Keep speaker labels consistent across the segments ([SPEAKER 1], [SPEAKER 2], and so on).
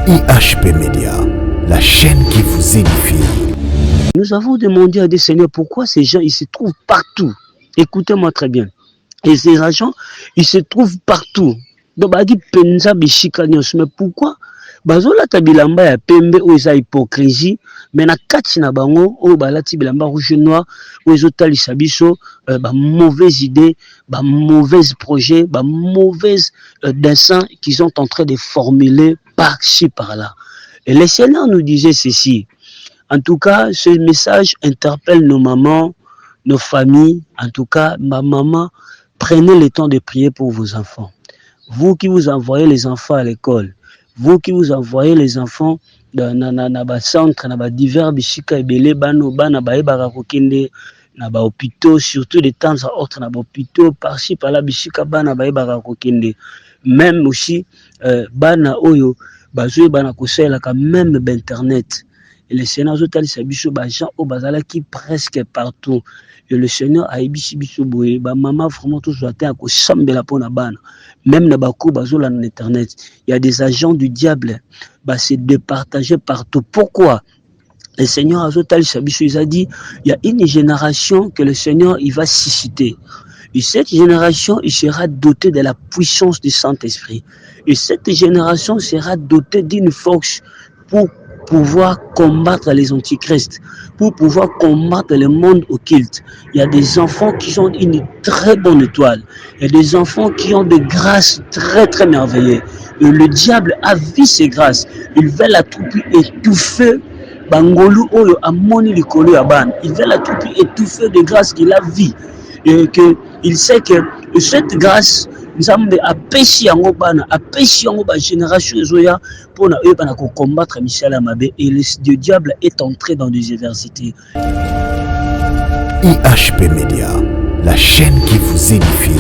[SPEAKER 1] IHP Média, la chaîne qui vous édifie.
[SPEAKER 2] Nous avons demandé à des seigneurs pourquoi ces gens ils se trouvent partout. Écoutez-moi très bien. Et ces agents, ils se trouvent partout. Donc, bah, dit penza bishika nyos. Mais pourquoi? Bazola ta bilamba ya pembe ou eza hypocrisie, mais na kati na bango ou balati bilamba rouge noir ou ezotali sabiso ba mauvaise idée, ba mauvaise projet, ba mauvaise dessin qu'ils sont en train de formuler par-ci par-là. Et les seigneurs nous disaient ceci. En tout cas, ce message interpelle nos mamans, nos familles. En tout cas, ma maman, prenez le temps de prier pour vos enfants. Vous qui vous envoyez les enfants à l'école, vous qui vous envoyez les enfants dans na centre, na divers bishika ebele bano bana baebaka kokende na ba hôpitaux, surtout de temps à autre na ba hôpitaux par-ci par-là bishika bana baebaka kokende. Même aussi bana oyo bazoe bana kosela ka même internet. Et le Seigneur zotali sabiso ba gens au bazala qui presque partout. Et le Seigneur a ebisi biso boye ba maman vraiment tout soit à ko sambela pona bana. Même na bako bazola na internet, il y a des agents du diable bah c'est départagé partout. Pourquoi? Le Seigneur a zotali sabiso il a dit il y a une génération que le Seigneur il va susciter. Et cette génération, il sera dotée de la puissance du Saint-Esprit. Et cette génération sera dotée d'une force pour pouvoir combattre les antichrists, pour pouvoir combattre le monde occulte. Il y a des enfants qui ont une très bonne étoile. Il y a des enfants qui ont des grâces très très merveilleuses. Et le diable a vu ces grâces. Il veut la troupe étouffer. Bangolu oyo amoni likolo ya bana. Il veut la troupe étouffer de grâces qu'il a vu. Et qu'il sait que cette grâce, Nzambe apesi yango bana, apesi yango ba génération ezoya pour na bana ko combattre Michel Mabe et le diable est entré dans des adversités.
[SPEAKER 1] IHP Média, la chaîne qui vous édifie.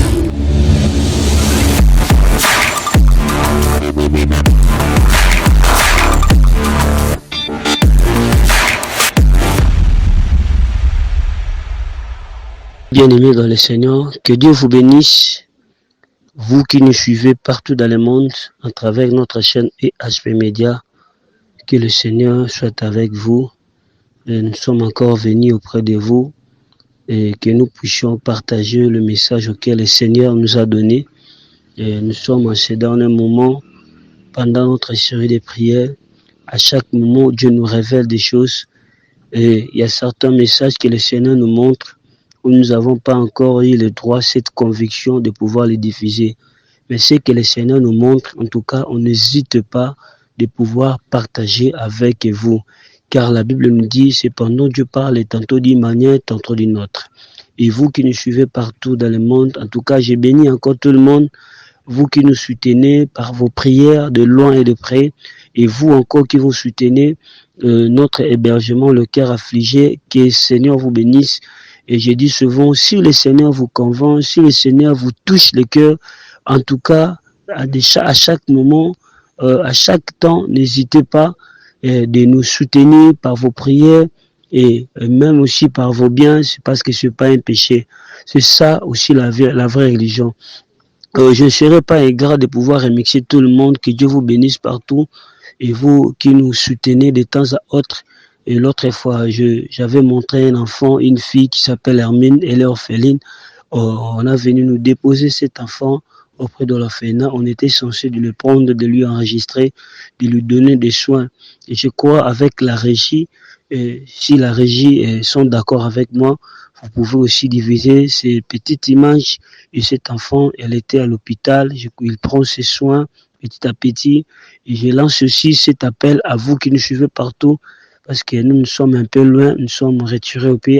[SPEAKER 2] Bien-aimés dans le Seigneur, que Dieu vous bénisse, vous qui nous suivez partout dans le monde, à travers notre chaîne IHP Média, que le Seigneur soit avec vous. Et nous sommes encore venus auprès de vous et que nous puissions partager le message auquel le Seigneur nous a donné. Et nous sommes en ce dernier moment, pendant notre série de prières, à chaque moment, Dieu nous révèle des choses et il y a certains messages que le Seigneur nous montre où nous n'avons pas encore eu le droit, cette conviction de pouvoir les diffuser. Mais ce que le Seigneur nous montre, en tout cas, on n'hésite pas de pouvoir partager avec vous. Car la Bible nous dit, cependant Dieu parle tantôt d'une manière, tantôt d'une autre. Et vous qui nous suivez partout dans le monde, en tout cas, j'ai béni encore tout le monde, vous qui nous soutenez par vos prières de loin et de près, et vous encore qui vous soutenez notre hébergement, le cœur affligé, que le Seigneur vous bénisse. Et je dis souvent, si le Seigneur vous convainc, si le Seigneur vous touche le cœur, en tout cas, à chaque moment, à chaque temps, n'hésitez pas de nous soutenir par vos prières et même aussi par vos biens, c'est parce que ce n'est pas un péché. C'est ça aussi la vraie religion. Je ne serai pas ingrat de pouvoir remixer tout le monde, que Dieu vous bénisse partout, et vous qui nous soutenez de temps à autre. Et l'autre fois, j'avais montré un enfant, une fille qui s'appelle Hermine, elle est orpheline. On a venu nous déposer cet enfant auprès de l'orphelinat. On était censé de le prendre, de lui enregistrer, de lui donner des soins. Et je crois avec la régie, si la régie sont d'accord avec moi, vous pouvez aussi diviser ces petites images. Et cet enfant, elle était à l'hôpital, il prend ses soins petit à petit. Et je lance aussi cet appel à vous qui nous suivez partout, parce que nous sommes un peu loin, nous sommes retirés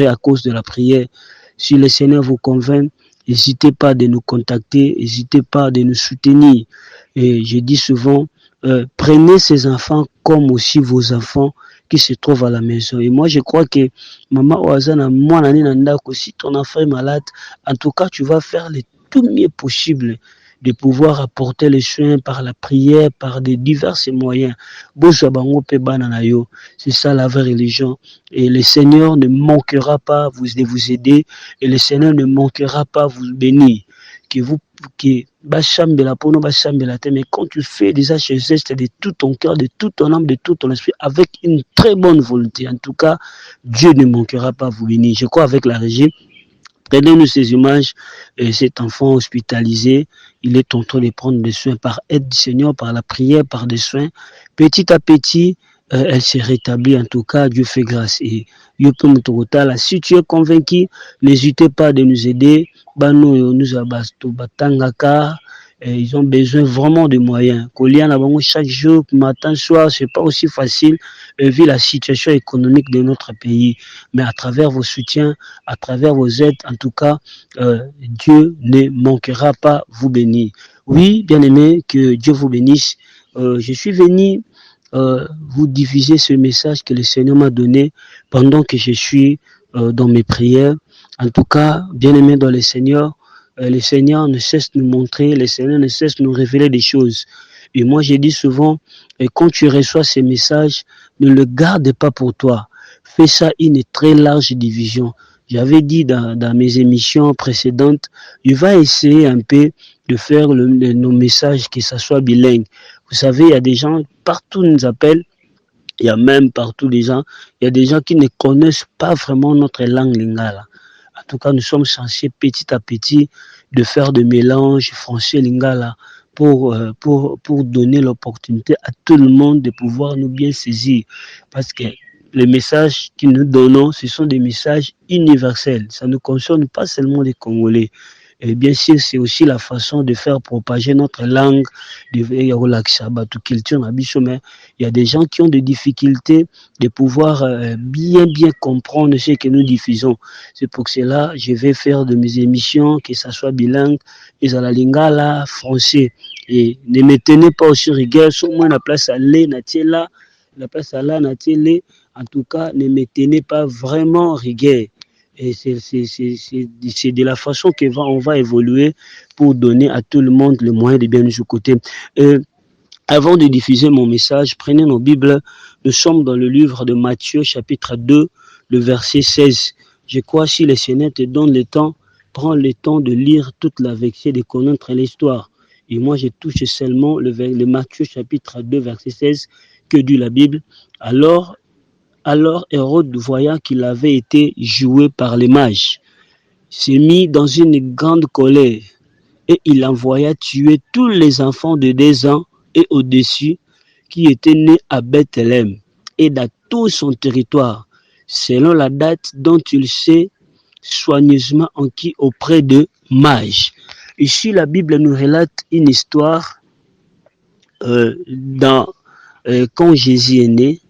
[SPEAKER 2] à cause de la prière. Si le Seigneur vous convainc, n'hésitez pas de nous contacter, n'hésitez pas de nous soutenir. Et je dis souvent, prenez ces enfants comme aussi vos enfants qui se trouvent à la maison. Et moi, je crois que maman Oazana, moi, si ton enfant est malade, en tout cas, tu vas faire le tout mieux possible de pouvoir apporter les soins par la prière, par des divers moyens. C'est ça la vraie religion. Et le Seigneur ne manquera pas de vous aider, et le Seigneur ne manquera pas de vous bénir. Que bachambela pono bachambela te, mais quand tu fais déjà ce geste de tout ton cœur, de toute ton âme, de tout ton esprit, avec une très bonne volonté, en tout cas, Dieu ne manquera pas à vous bénir. Je crois avec la régie. Prenez-nous ces images, cet enfant hospitalisé, il est en train de prendre des soins par aide du Seigneur, par la prière, par des soins. Petit à petit, elle s'est rétablie. En tout cas, Dieu fait grâce. Et si tu es convaincu, n'hésitez pas de nous aider. Ils ont besoin vraiment de moyens. Chaque jour, matin, soir, c'est pas aussi facile vu la situation économique de notre pays. Mais à travers vos soutiens, à travers vos aides, en tout cas, Dieu ne manquera pas vous bénir. Oui, bien aimé, que Dieu vous bénisse. Je suis venu vous diffuser ce message que le Seigneur m'a donné pendant que je suis dans mes prières. En tout cas, bien aimé dans le Seigneur ne cesse de nous montrer, le Seigneur ne cesse de nous révéler des choses. Et moi, j'ai dit souvent, quand tu reçois ces messages, ne le garde pas pour toi. Fais ça une très large division. J'avais dit dans mes émissions précédentes, il va essayer un peu de faire nos messages que ça soit bilingue. Vous savez, il y a des gens, partout nous appellent, il y a même partout des gens, il y a des gens qui ne connaissent pas vraiment notre langue lingala. En tout cas, nous sommes censés petit à petit de faire des mélanges français lingala pour donner l'opportunité à tout le monde de pouvoir nous bien saisir. Parce que les messages que nous donnons, ce sont des messages universels. Ça ne concerne pas seulement les Congolais. Et bien sûr, c'est aussi la façon de faire propager notre langue, de culture. Mais il y a des gens qui ont des difficultés de pouvoir bien comprendre ce que nous diffusons. C'est pour cela que je vais faire de mes émissions, que ça soit bilingue, et à la lingala, français. Et ne me tenez pas aussi rigueur, sur moi la place à l'é, la place à là, en tout cas, ne me tenez pas vraiment rigueur. Et c'est de la façon qu'on va évoluer pour donner à tout le monde le moyen de bien nous écouter. Avant de diffuser mon message, prenez nos Bibles. Nous sommes dans le livre de Matthieu, chapitre 2, le verset 16. Je crois si le Seigneur te donne le temps, prends le temps de lire toute la vexée, de connaître l'histoire. Et moi, je touche seulement le Matthieu, chapitre 2, verset 16, que dit la Bible. Alors Hérode, voyant qu'il avait été joué par les mages, s'est mis dans une grande colère et il envoya tuer tous les enfants de 2 ans et au-dessus qui étaient nés à Bethléem et dans tout son territoire, selon la date dont il s'est soigneusement enquis auprès de mages. Ici, la Bible nous relate une histoire quand Jésus est né.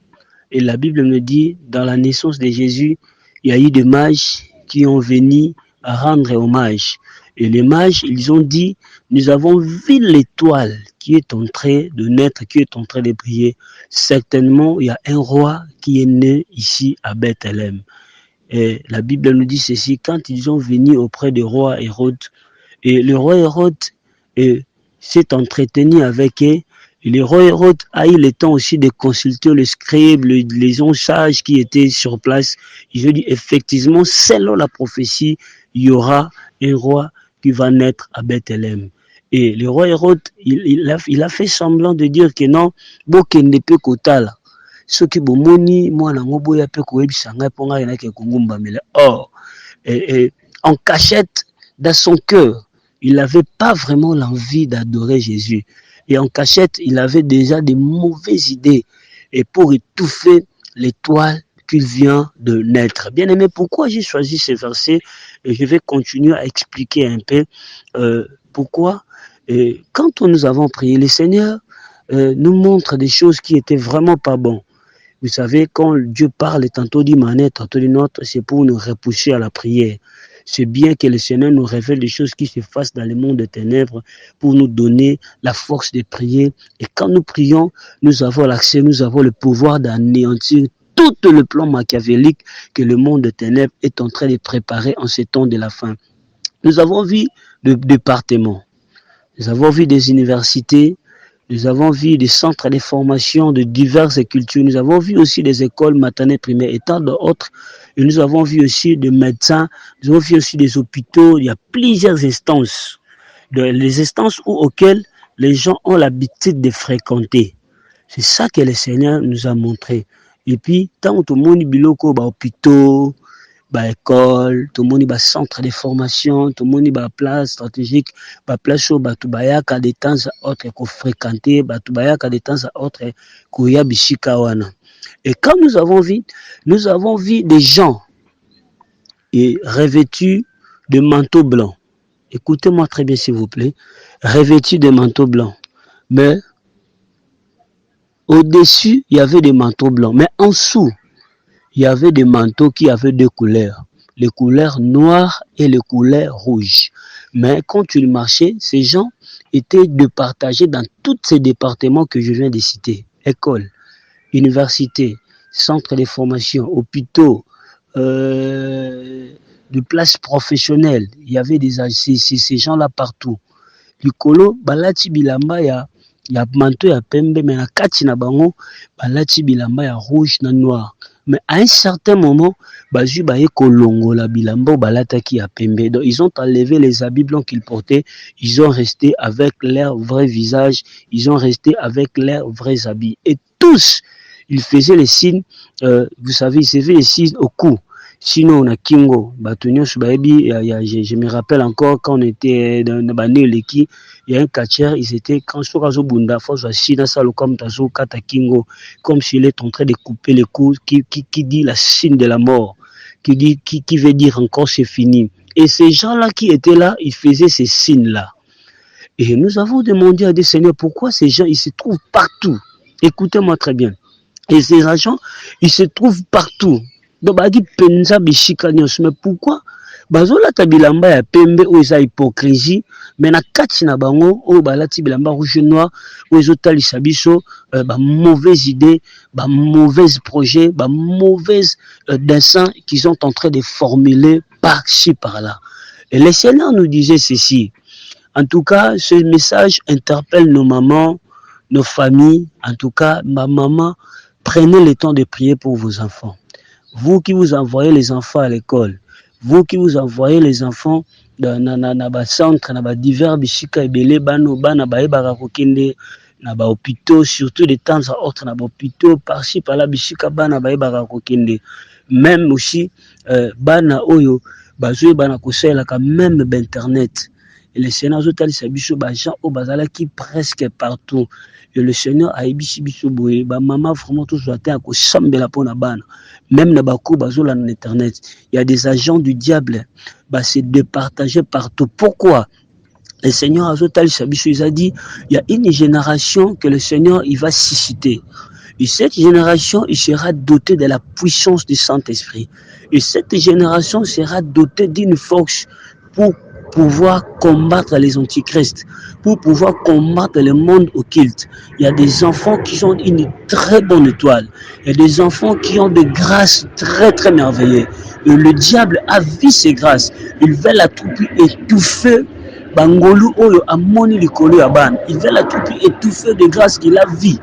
[SPEAKER 2] Et la Bible me dit, dans la naissance de Jésus, il y a eu des mages qui ont venu à rendre hommage. Et les mages, ils ont dit, nous avons vu l'étoile qui est en train de naître, qui est en train de briller. Certainement, il y a un roi qui est né ici à Bethléem. Et la Bible nous dit ceci, quand ils ont venu auprès du roi Hérode, et le roi Hérode s'est entretenu avec eux. Et le roi Hérode a eu le temps aussi de consulter les scribes, les gens sages qui étaient sur place. Ils ont dit effectivement, selon la prophétie, il y aura un roi qui va naître à Bethléem. Et le roi Hérode, il a fait semblant de dire que non, bokende pe kotala. Ce qui bomoni, moi na ngoboya pe koebisanga ponga yana ke kungumba mele. Or, en cachette, dans son cœur, il n'avait pas vraiment l'envie d'adorer Jésus. Et en cachette, il avait déjà des mauvaises idées. Et pour étouffer l'étoile qu'il vient de naître. Bien aimé, pourquoi j'ai choisi ce verset? Et je vais continuer à expliquer un peu pourquoi. Quand nous avons prié, le Seigneur nous montre des choses qui étaient vraiment pas bonnes. Vous savez, quand Dieu parle, tantôt dit manette, tantôt dit notre, c'est pour nous repousser à la prière. C'est bien que le Seigneur nous révèle des choses qui se passent dans le monde des ténèbres pour nous donner la force de prier. Et quand nous prions, nous avons l'accès, nous avons le pouvoir d'anéantir tout le plan machiavélique que le monde des ténèbres est en train de préparer en ces temps de la fin. Nous avons vu des départements, nous avons vu des universités, nous avons vu des centres de formation de diverses cultures, nous avons vu aussi des écoles maternelles primaires et tant d'autres. Et nous avons vu aussi des médecins, nous avons vu aussi des hôpitaux, il y a plusieurs instances les instances auxquelles les gens ont l'habitude de fréquenter. C'est ça que le Seigneur nous a montré. Et puis, tant que tout le monde biloko, bah, hôpitaux, bah, école, tout le monde bah, centre de formation, tout le monde bah, place stratégique, bah, place où bah, tout bah, yaka des temps à autres qu'on fréquenter, bah, tout bah, yaka des temps à autres qu'on y a bishikawana. Et quand nous avons vu des gens et revêtus de manteaux blancs. Écoutez-moi très bien s'il vous plaît. Revêtus de manteaux blancs. Mais au-dessus, il y avait des manteaux blancs. Mais en dessous, il y avait des manteaux qui avaient deux couleurs. Les couleurs noires et les couleurs rouges. Mais quand tu marchais, ces gens étaient départagés dans tous ces départements que je viens de citer. École, université, centre de formation, hôpitaux, de places professionnelles. Il y avait ces gens-là partout. Likolo, balati bilamba ya manteau ya pembe, mais na kati na bango, balati bilamba ya rouge na noir. Mais à un certain moment, bazu baye kolongola bilamba balataki ya pembe. Donc ils ont enlevé les habits blancs qu'ils portaient, ils ont resté avec leur vrai visage, ils ont resté avec leurs vrais habits. Et tous, ils faisaient les signes, vous savez, ils faisaient les signes au cou. Sinon, on a Kingo, je me rappelle encore quand on était dans Baneleki, il y a un catcher, ils étaient, quand je suis Bunda, comme s'il est en train de couper les coups, qui dit la signe de la mort, qui veut dire encore c'est fini. Et ces gens-là qui étaient là, ils faisaient ces signes-là. Et nous avons demandé à des seigneurs pourquoi ces gens, ils se trouvent partout. Écoutez-moi très bien. Et ces agents, ils se trouvent partout. Donc, bah, dit penza bishika nyos, mais pourquoi? Bazola ta bilamba ya pembe ou eza hypocrisie, mais na kati na bango ou balati bilamba rouge noir ou ezotali sabiso ba mauvaise idée, ba mauvaise projet, ba mauvaise dessin qu'ils sont en train de formuler par-ci par-là. Et le Seigneur nous disait ceci. En tout cas, ce message interpelle nos mamans, nos familles. En tout cas, ma maman, prenez le temps de prier pour vos enfants. Vous qui vous envoyez les enfants à l'école, vous qui vous envoyez les enfants dans na centre, na divers bishika ebele bano bana baebaka kokende na ba hôpitaux, surtout de temps à autre na ba hôpitaux par-ci par-là bishika bana baebaka kokende. Même aussi bana oyo bazoye bana kosela ka même internet. Et le Seigneur a dit biso ba gens au bazala qui presque partout. Et le Seigneur a dit biso boye ba maman vraiment tout soit à ko sambela pona bana. Même na bako bazola na internet, il y a des agents du diable bah c'est départagé partout. Pourquoi? Le Seigneur a dit il y a une génération que le Seigneur il va susciter. Et cette génération, il sera dotée de la puissance du Saint-Esprit. Et cette génération sera dotée d'une force pour pouvoir combattre les antichrists, pour pouvoir combattre le monde occulte. Il y a des enfants qui ont une très bonne étoile. Il y a des enfants qui ont des grâces très très merveilleuses. Et le diable a vu ces grâces. Il veut la trouper étouffer. Bangolu oyo amoni likolo ya bana. Il veut la trouper étouffer de grâces qu'il a vu.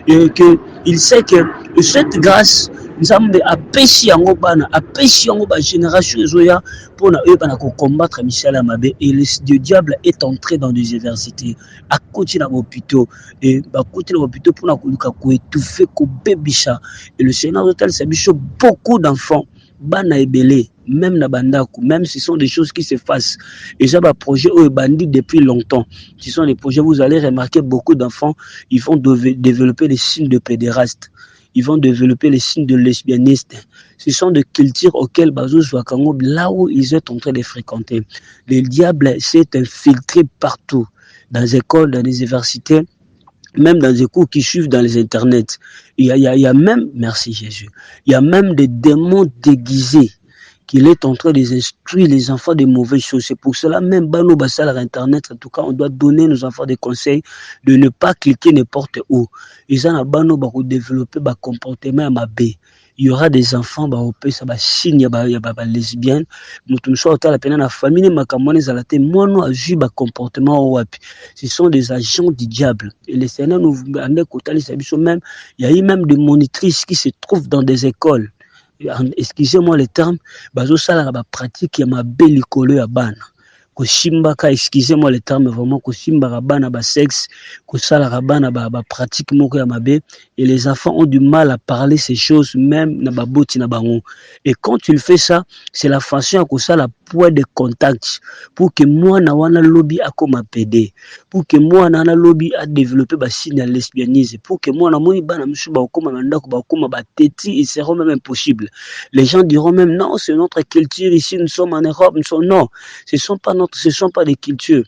[SPEAKER 2] Et qu'il sait que cette grâce, Nzambe apesi yango bana, apesi yango ba génération ezoya pour na eux bana ko combattre Michel Amabe. Et le diable est entré dans des universités, à côté dans hôpitaux et à côté dans hôpitaux pour na ko étouffer ko bébisha. Et le Seigneur total c'est beaucoup d'enfants bana ebele même na bandako, même si ce sont des choses qui se fassent. Et ça va projet au bandit depuis longtemps. Ce sont des projets, vous allez remarquer beaucoup d'enfants, ils vont développer les signes de pédérastes. Ils vont développer les signes de lesbianistes. Ce sont des cultures auxquelles Bazou Zouakango, là où ils sont en train de fréquenter. Le diable s'est infiltré partout, dans les écoles, dans les universités, même dans les cours qui suivent dans les internets. Il y a même, merci Jésus, il y a même des démons déguisés qu'il est en train d'instruire les enfants de mauvaises choses. C'est pour cela, même Bano Bassal à Internet, en tout cas, on doit donner nos enfants des conseils de ne pas cliquer n'importe où. Ils ont Bano Bako développer un comportement à ma baie. Il y aura des enfants, ça va signer, lesbiennes. Nous sommes la peine la famille, ma camonnaise à la tête, moi, nous, a vu un comportement. Ce sont des agents du diable. Et les Seigneurs nous même, il y a eu même des monitrices qui se trouvent dans des écoles. Excusez-moi le terme, bazo sala ba pratique ya mabe likolo ya bana. Kosimbaka, excusez-moi le terme, vraiment, kosimbaka bana ba sexe, kosalaka bana ba pratique moko ya mabe, et les enfants ont du mal à parler ces choses, même na ba boti na bango. Et quand tu le fais ça, c'est la façon à kosala point de contact, pour que moi na wana lobby a comme PD, pour que moi na wana lobby a développé ba signe à lesbianisme, pour que moi na moni bana musu ba koma mandako ba koma ba teti, il sera même impossible. Les gens diront même non, c'est notre culture ici, nous sommes en Europe, nous sommes non, ce sont pas des cultures.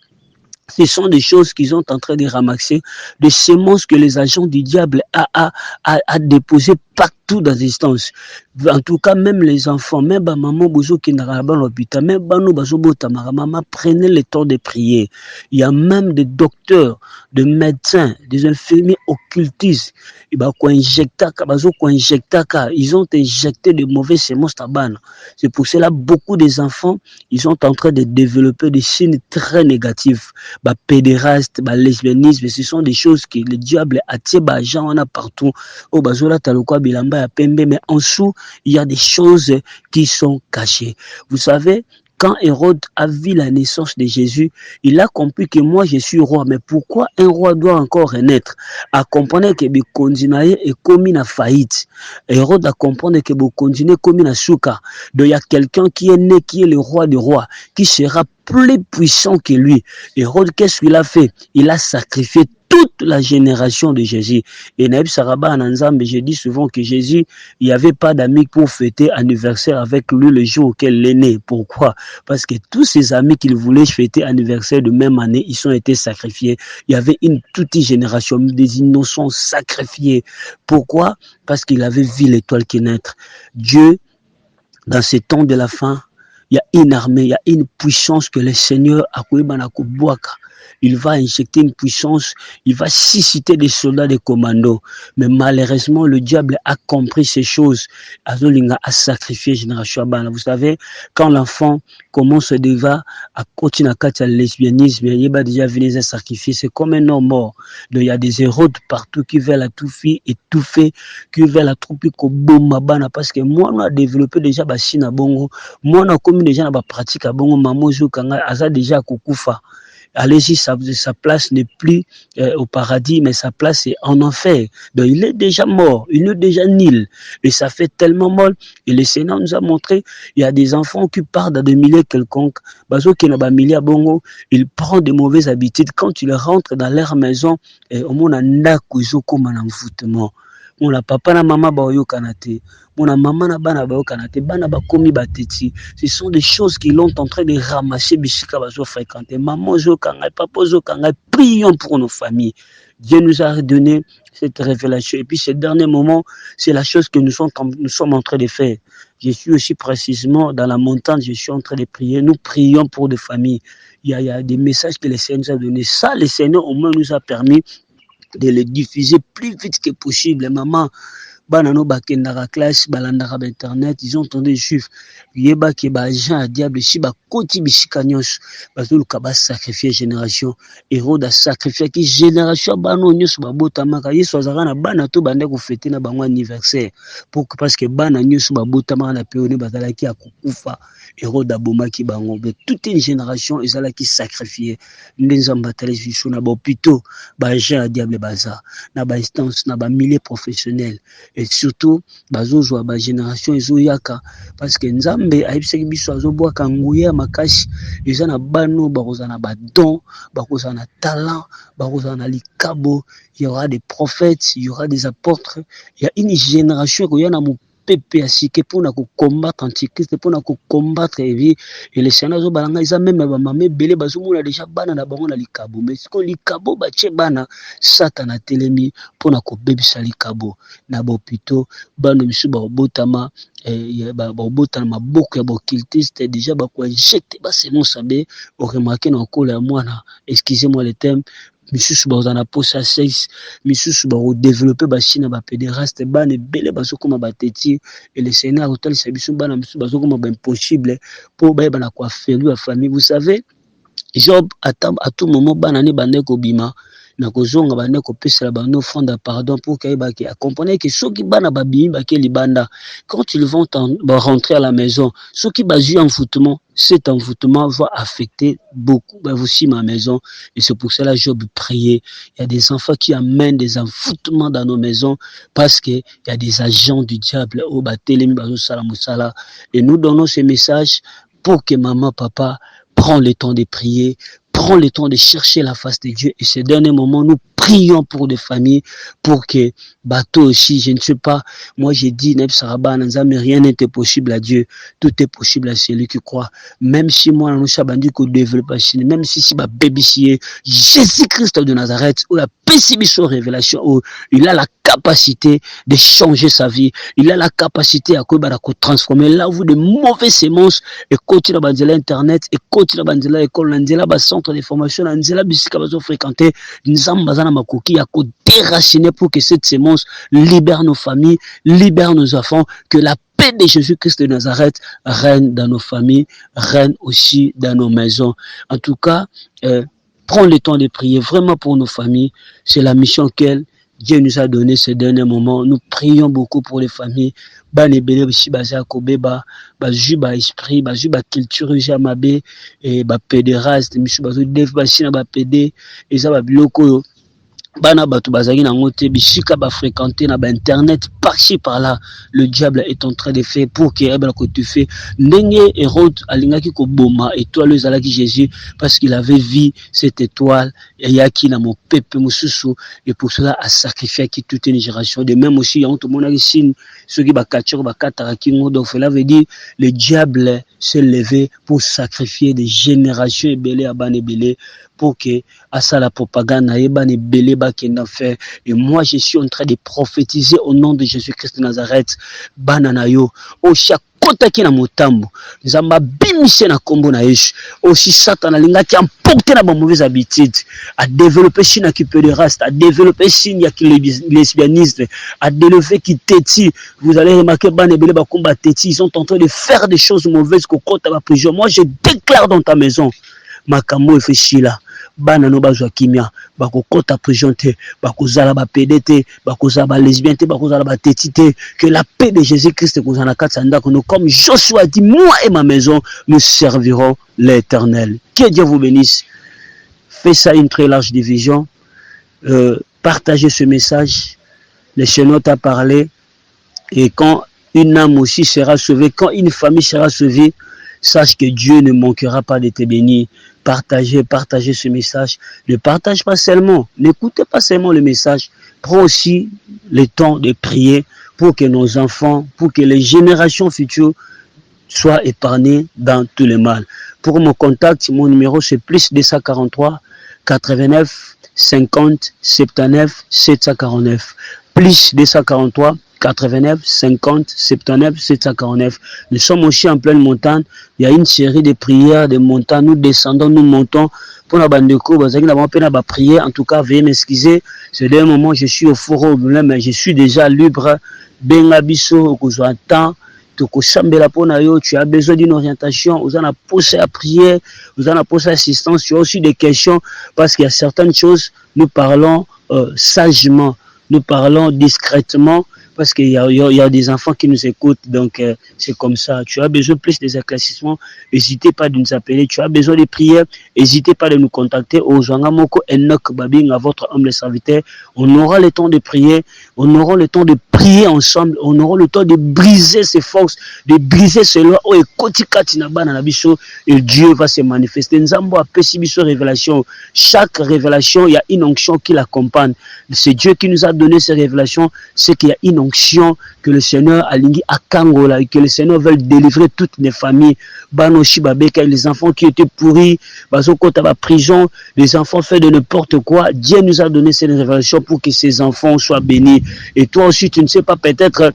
[SPEAKER 2] Ce sont des choses qu'ils sont en train de ramasser, des semences que les agents du diable a déposées partout dans l'existence. En tout cas, même les enfants, même maman bozo qui n'a pas l'hôpital, même bano bazo bota maman, prenez le temps de prier. Il y a même des docteurs, des médecins, des infirmiers occultistes. Ils ont injecté de mauvaises semences tabanes. C'est pour cela beaucoup des enfants, ils sont en train de développer des signes très négatifs. Pédéraste, lesbianisme, ce sont des choses que le diable attire gens on a partout. Au bazola talokwa bilamba ya pembe, mais en dessous, il y a des choses qui sont cachées. Vous savez, quand Hérode a vu la naissance de Jésus, il a compris que moi je suis roi. Mais pourquoi un roi doit encore renaître? À comprendre que Bikondinaye est commis na faillite. Hérode a compris que Bikondinaye est commis na souka. Donc il y a quelqu'un qui est né, qui est le roi des rois, qui sera plus puissant que lui. Hérode, qu'est-ce qu'il a fait? Il a sacrifié toute la génération de Jésus. Et Naïb Saraba Ananzambe, je dis souvent que Jésus, il n'y avait pas d'amis pour fêter anniversaire avec lui le jour auquel il est né. Pourquoi? Parce que tous ses amis qu'il voulait fêter anniversaire de même année, ils ont été sacrifiés. Il y avait une toute génération des innocents sacrifiés. Pourquoi? Parce qu'il avait vu l'étoile qui naître. Dieu, dans ces temps de la fin, il y a une armée, il y a une puissance que le Seigneur a créée. Il va injecter une puissance, il va susciter des soldats de commando. Mais malheureusement, le diable a compris ces choses. Azolinga a sacrifié génération. Vous savez, quand l'enfant commence déjà à continuer à lesbianisme, il va déjà venir sacrifier. C'est comme un homme mort. Donc, il y a des héros partout qui veulent la tout faire, étouffer, qui veulent la trouper comme parce que moi, on a développé déjà Basina Bongo. Moi, on a commis déjà dans pratique à Bongo, Mamozo Kanga, Aza déjà Kukufa. Allez-y, sa place n'est plus au paradis, mais sa place est en enfer. Donc il est déjà mort, il est déjà nul. Et ça fait tellement mal. Et le Sénat nous a montré, il y a des enfants qui partent dans des milliers quelconques. Ils prennent de mauvaises habitudes. Quand tu les rentres dans leur maison, au moins on a comme un envoûtement. Mon papa na maman baoyo kanate, mon maman na bana baoyo kanate, bana ba komi bateti. Ce sont des choses qu'ils l'ont en train de ramasser bisika bazo fréquenter. Maman zo kangai, papa zo kangai, prions pour nos familles. Dieu nous a donné cette révélation. Et puis ce dernier moment, c'est la chose que nous sommes en train de faire. Je suis aussi précisément dans la montagne, je suis en train de prier. Nous prions pour des familles. Il y a des messages que le Seigneur nous a donnés. Ça, le Seigneur au moins nous a permis de les diffuser plus vite que possible. Maman, banano bakendaka classe, balandaka internet, ils ont entendu juif. Yeba ki ba agent à diable si ba koti bisika nyos, bazoluka ba sacrifier génération. Hérode a sacrifié qui génération bano nyos ba botamaka yeso azaka na bana to bande ko fêter na bango anniversaire. Parce que bana nyos ba botamaka na péone bazalaki a kukufa. Hérode a bomaki bango. Toute une génération ezalaki sacrifiée. Ndenzamba télévision na bopito, ba agent à diable baza, na ba instance na ba milliers professionnels. Et surtout, bazozo ba génération ezoyaka parce que nzambe ayebisaki biso azobwaka nguya makasi eza na bano bakozana ba don, bakozana talent, bakozana likabo, il y aura des prophètes, il y aura des apôtres, il y a une génération qui yana pepe asike pona ko combattre antichrist pona ko combattre et le Seigneur zo balanga isa même ba mame belé bazomona déjà bana na bango na likabo mais ce qu'on likabo ba tche bana satana telemi pona ko bebisa likabo na bopito bano misu ba botama ba botama maboko ya bokiltiste déjà ba ko jeter ba semon sabe o remarquer na kola mwana excusez-moi le terme misusu bazana posa sexe misusu ba développer ba chine ba pédéraste bana belé bazokoma bateti et le Seigneur hôtel sabiso bana misusu bazokoma ba impossible pour ba bana quoi faire la famille. Vous savez, Job à tout moment bana ne bande ko bima na kozonga bande kopesa bande offrande à pardon pour qu'ils comprennent que ceux qui bana babimi baki libanda quand ils vont rentrer à la maison ceux qui basent envoûtement cet envoûtement va affecter beaucoup aussi ma maison et c'est pour cela Job priait. Il y a des enfants qui amènent des envoûtements dans nos maisons parce que il y a des agents du diable au batelemi bazo sala musala et nous donnons ce message pour que maman papa prend le temps de prier, prend le temps de chercher la face de Dieu et ces derniers moments nous prions pour des familles pour que bateau aussi, je ne sais pas, moi j'ai dit rien n'était possible à Dieu, tout est possible à celui qui croit. Même si moi nous savons qu'on développe même si ba baby Jésus-Christ de Nazareth ou la pessimisme révélation où il a la capacité de changer sa vie, il a la capacité à transformer là où de mauvaises semences et continuer à bandier internet et continuer à bandier l'école, à centre de formation, à bisika bazo fréquenter, nzamba makoki à déraciner pour que cette sémence libère nos familles, libère nos enfants, que la paix de Jésus-Christ de Nazareth règne dans nos familles, règne aussi dans nos maisons. En tout cas, prends le temps de prier vraiment pour nos familles. C'est la mission qu'elle Dieu nous a donné ces derniers moments. Nous prions beaucoup pour les familles. Banebele aussi basé à Kobeba, bazu ba esprit, bazu ba culture jamabe et ba pédéraste, misu bazu def basina ba pédé et ça ba biloko bana batu bazaki na ngote bisika ba fréquenter na ba internet par-ci par-là. Le diable est en train de faire pour que que tu fais ndenge Hérode alingaki ko boma étoile ezalaki Jésus parce qu'il avait vu cette étoile et yaki na mon peuple mususu et pour cela a sacrifié qui toute une génération. De même aussi on tout monde a signe ceux qui ba katchor ba kataraki ngo donc cela veut dire le diable s'est levé pour sacrifier des générations et belé à banebele pour que à ça la propagande et banebele fait. Et moi je suis en train de prophétiser au nom de Jésus-Christ de Nazareth bananayo au chaque kota ki na motambo nzamba bimise na kombo na Yesu aussi Satan alingaki emporter na ba mauvaise habitude à développer signe qui peut de reste à développer signe qui lesbianisme à développer qui téti. Vous allez remarquer banebele ba combat téti, ils sont en train de faire des choses mauvaises ko kota ba prison. Moi je déclare dans ta maison makambo efeshila bana no bazwa kimia bakokota prison te bakozala ba PDT bakozala ba lesbien te bakozala ba tétité. Que la paix de Jésus-Christ kozana katsanda kono comme Joshua dit moi et ma maison nous servirons l'Éternel. Que Dieu vous bénisse. Fais ça une très large division, partagez ce message. Le Seigneur t'a parlé et quand une âme aussi sera sauvée, quand une famille sera sauvée, sache que Dieu ne manquera pas de te bénir. Partagez ce message. Ne partage pas seulement, n'écoutez pas seulement le message. Prends aussi le temps de prier pour que nos enfants, pour que les générations futures soient épargnées dans tout le mal. Pour mon contact, mon numéro c'est plus 243 89 50 79 749. Plus 243 89 50 79 749. Nous sommes aussi en pleine montagne. Il y a une série de prières de montagnes. Nous descendons, nous montons. Pour la bande de cours, prier. En tout cas, veuillez m'excuser. C'est le moment je suis au forum, mais je suis déjà libre. Bengabiso, tu as besoin d'une orientation, vous en avez posé à prier, vous en avez posé assistance, tu as aussi des questions parce qu'il y a certaines choses, nous parlons sagement, nous parlons discrètement parce qu'il y a des enfants qui nous écoutent, donc c'est comme ça. Tu as besoin plus des éclaircissements, n'hésitez pas de nous appeler. Tu as besoin de prières, n'hésitez pas de nous contacter au Zangamoko Enoch Babing, à votre humble serviteur. On aura le temps de prier, on aura le temps de prier ensemble, on aura le temps de briser ces forces, de briser ces lois. Et Dieu va se manifester. Nzambo a pessimisé révélation. Chaque révélation, il y a une onction qui l'accompagne. C'est Dieu qui nous a donné ces révélations, c'est qu'il y a une onction que le Seigneur a lingui à Kangola et que le Seigneur veut délivrer toutes les familles. Banoshi Babeka, les enfants qui étaient pourris, Bazokota la prison, les enfants fait de n'importe quoi. Dieu nous a donné ces révélations pour que ces enfants soient bénis. Et toi aussi, tu ne sais pas, peut-être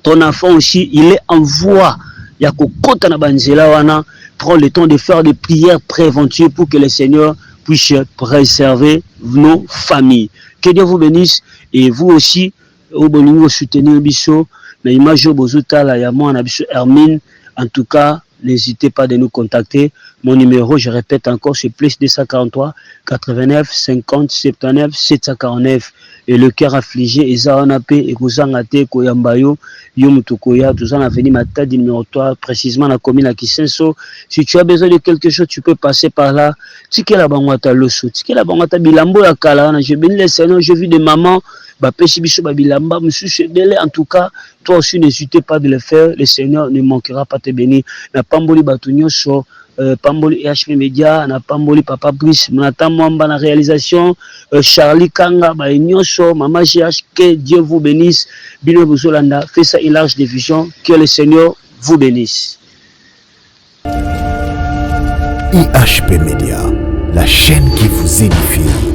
[SPEAKER 2] ton enfant aussi, il est en voie. Yakokota na banzela wana, prends le temps de faire des prières préventives pour que le Seigneur puisse préserver nos familles. Que Dieu vous bénisse et vous aussi. Au bolingo soutenir biso na image bozutala ya mwana biso Hermine. En tout cas n'hésitez pas de nous contacter. Mon numéro, je répète encore, c'est plus 243 89 50 79 749. Et le cœur affligé, Eza Onape, et Kouzangate, Koyambayo, Yomutukoya, tout ça, on a venu Matadi numéro 3, précisément la commune à Kisenso. Si tu as besoin de quelque chose, tu peux passer par là. Tike la bangwata loso, tike la bangwata bilambo ya kala, je bénis les Seigneurs, je vis des mamans, Peshi Biso Babilamba, monsieur Chedele, en tout cas, toi aussi n'hésitez pas de le faire, le Seigneur ne manquera pas te bénir. Na Pamboli Batunyo so, Pamboli HP Media, na Pamboli Papa Brice, Monata Mwamba na réalisation, Charlie Kanga, Nyoso, Maman GH, que Dieu vous bénisse. Bino Buzolanda, fait ça une large diffusion, que le Seigneur vous bénisse.
[SPEAKER 1] IHP Media, la chaîne qui vous édifie.